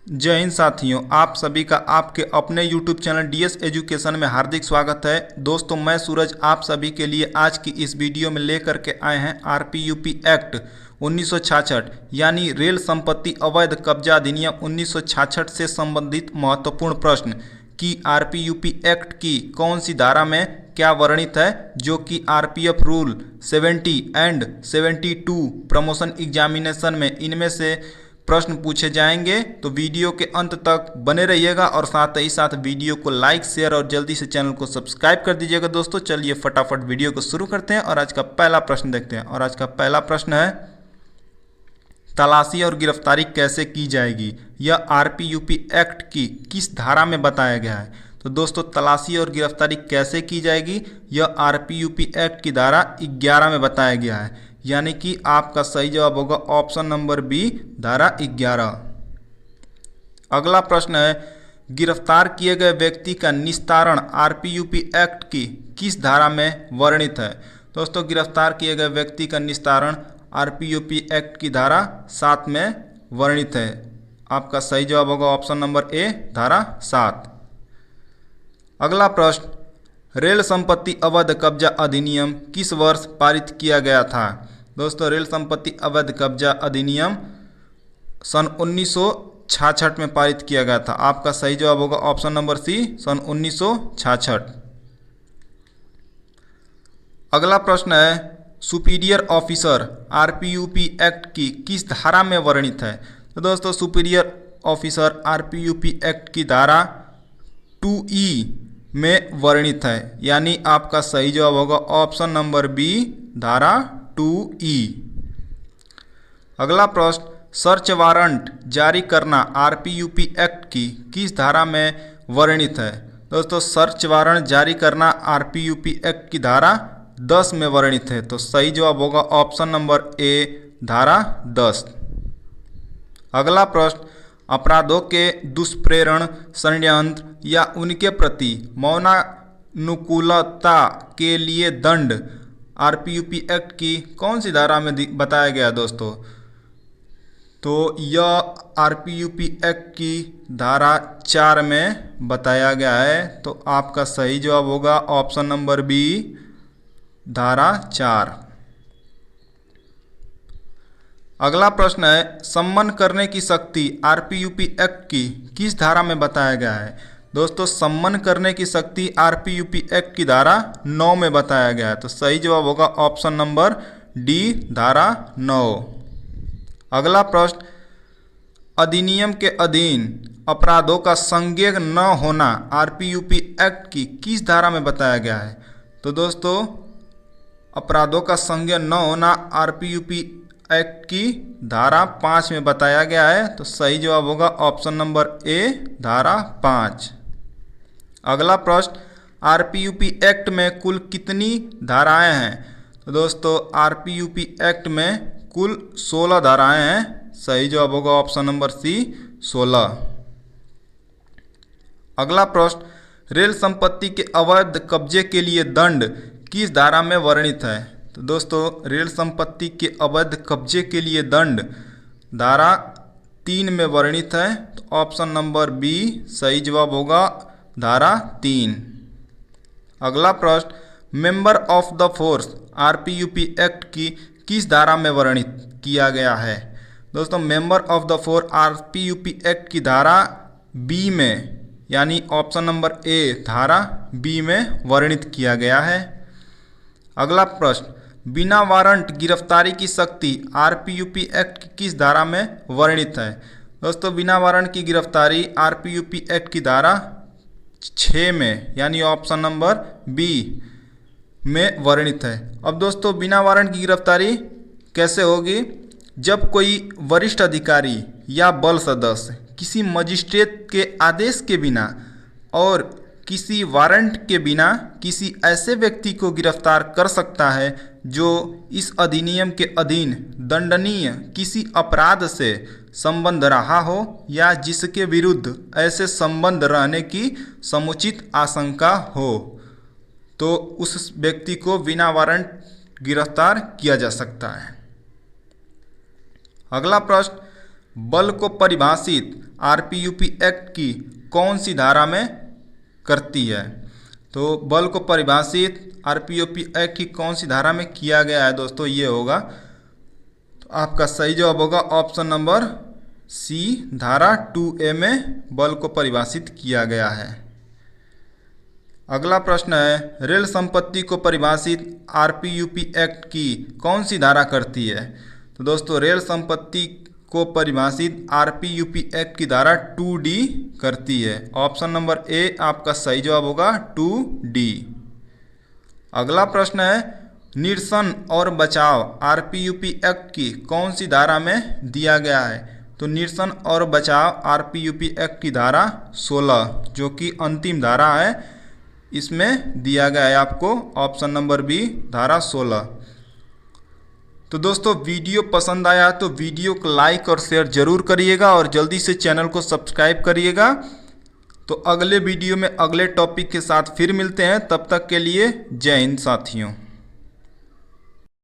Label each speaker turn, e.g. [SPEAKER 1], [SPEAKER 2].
[SPEAKER 1] जय हिंद साथियों, आप सभी का आपके अपने YouTube चैनल डीएस एजुकेशन में हार्दिक स्वागत है। दोस्तों, मैं सूरज आप सभी के लिए आज की इस वीडियो में लेकर के आए हैं आरपीयूपी एक्ट 1966 यानी रेल संपत्ति अवैध कब्जा अधिनियम 1966 से संबंधित महत्वपूर्ण प्रश्न कि आरपीयूपी एक्ट की कौन सी धारा में क्या वर्णित है, जो कि RPF rule 70 and 72 promotion examination में इनमें से प्रश्न पूछे जाएंगे। तो वीडियो के अंत तक बने रहिएगा और साथ ही साथ वीडियो को लाइक, शेयर और जल्दी से चैनल को सब्सक्राइब कर दीजिएगा। दोस्तों, चलिए फटाफट वीडियो को शुरू करते हैं और आज का पहला प्रश्न देखते हैं। और आज का पहला प्रश्न है, तलाशी और गिरफ्तारी कैसे की जाएगी? यह आरपीयूपी एक्ट की किस धारा में बताया गया है? तो दोस्तों, तलाशी और गिरफ्तारी कैसे की जाएगी, यह आरपीयूपी एक्ट की धारा 11 में बताया गया है, यानी कि आपका सही जवाब होगा ऑप्शन नंबर बी, धारा 11। अगला प्रश्न है, गिरफ्तार किए गए व्यक्ति का निस्तारण आरपीयूपी एक्ट की किस धारा में वर्णित है? दोस्तों, गिरफ्तार किए गए व्यक्ति का निस्तारण आरपीयूपी एक्ट की धारा 7 में वर्णित है। आपका सही जवाब होगा ऑप्शन नंबर ए, धारा 7। अगला प्रश्न, रेल संपत्ति अवैध कब्जा अधिनियम किस वर्ष पारित किया गया था? दोस्तों, रेल संपत्ति अवैध कब्जा अधिनियम सन 1966 में पारित किया गया था। आपका सही जवाब होगा ऑप्शन नंबर सी, सन 1966। अगला प्रश्न है, सुपीरियर ऑफिसर आरपीयूपी एक्ट की किस धारा में वर्णित है? तो दोस्तों, सुपीरियर ऑफिसर आरपीयूपी एक्ट की धारा 2E में वर्णित है, यानी आपका सही जवाब होगा ऑप्शन नंबर बी, धारा 2E। अगला प्रश्न, सर्च वारंट जारी करना आरपीयूपी एक्ट की किस धारा में वर्णित है? दोस्तों, सर्च वारंट जारी करना आरपीयूपी एक्ट की धारा 10 में वर्णित है, तो सही जवाब होगा ऑप्शन नंबर ए, धारा 10। अगला प्रश्न, अपराधों के दुष्प्रेरण, षड्यंत्र या उनके प्रति मौनानुकूलता के लिए दंड आरपीयूपी एक्ट की कौन सी धारा में बताया गया? दोस्तों, तो यह आरपीयूपी एक्ट की धारा 4 में बताया गया है, तो आपका सही जवाब होगा ऑप्शन नंबर बी, धारा 4। अगला प्रश्न है, सम्मन करने की शक्ति आरपीयूपी एक्ट की किस धारा में बताया गया है? दोस्तों, सम्मन करने की शक्ति आरपीयूपी एक्ट की धारा 9 में बताया गया है, तो सही जवाब होगा ऑप्शन नंबर डी, धारा 9। अगला प्रश्न, अधिनियम के अधीन अपराधों का संज्ञेय न होना आरपीयूपी एक्ट की किस धारा में बताया गया है? तो दोस्तों, अपराधों का संज्ञेय न होना आरपीयूपी एक्ट की धारा 5 में बताया गया है, तो सही जवाब होगा ऑप्शन नंबर ए, धारा 5। अगला प्रश्न, आरपीयूपी एक्ट में कुल कितनी धाराएं हैं? तो दोस्तों, आरपीयूपी एक्ट में कुल 16 धाराएं हैं। सही जवाब होगा ऑप्शन नंबर सी, 16। अगला प्रश्न, रेल संपत्ति के अवैध कब्जे के लिए दंड किस धारा में वर्णित है? तो दोस्तों, रेल संपत्ति के अवैध कब्जे के लिए दंड धारा 3 में वर्णित है, तो ऑप्शन नंबर बी सही जवाब होगा, धारा 3। अगला प्रश्न, member of the force RPUP act की किस धारा में वर्णित किया गया है? दोस्तों, member of the force RPUP act की धारा बी में, यानी ऑप्शन नंबर ए, धारा बी में वर्णित किया गया है। अगला प्रश्न, बिना वारंट गिरफ्तारी की शक्ति आरपीयूपी एक्ट की किस धारा में वर्णित है? दोस्तों, बिना वारंट की गिरफ्तारी आरपीयूपी एक्ट की धारा 6 में, यानी ऑप्शन नंबर बी में वर्णित है। अब दोस्तों, बिना वारंट की गिरफ्तारी कैसे होगी? जब कोई वरिष्ठ अधिकारी या बल सदस्य किसी मजिस्ट्रेट के आदेश के बिना और किसी वारंट के बिना किसी ऐसे व्यक्ति को गिरफ्तार कर सकता है जो इस अधिनियम के अधीन दंडनीय किसी अपराध से संबंध रहा हो या जिसके विरुद्ध ऐसे संबंध रहने की समुचित आशंका हो, तो उस व्यक्ति को बिना वारंट गिरफ्तार किया जा सकता है। अगला प्रश्न, बल को परिभाषित आरपीयूपी एक्ट की कौन सी धारा में करती है? तो बल को परिभाषित आरपीयूपी एक्ट की कौन सी धारा में किया गया है दोस्तों, ये होगा। तो आपका सही जवाब होगा ऑप्शन नंबर सी, धारा 2A में बल को परिभाषित किया गया है। अगला प्रश्न है, रेल संपत्ति को परिभाषित आरपीयूपी एक्ट की कौन सी धारा करती है? तो दोस्तों रेल संपत्ति को परिभाषित आरपीयूपी एक्ट की धारा 2D करती है। ऑप्शन नंबर ए आपका सही जवाब होगा 2D। अगला प्रश्न है, निरसन और बचाव आरपीयूपी एक्ट की कौन सी धारा में दिया गया है? तो निरसन और बचाव आरपीयूपी एक्ट की धारा 16 जो कि अंतिम धारा है, इसमें दिया गया है आपको ऑप्शन नंबर बी, धारा 16। तो दोस्तों वीडियो पसंद आया तो वीडियो को लाइक और शेयर जरूर करिएगा और जल्दी से चैनल को सब्सक्राइब करिएगा। तो अगले वीडियो में अगले टॉपिक के साथ फिर मिलते हैं, तब तक के लिए जय हिंद साथियों।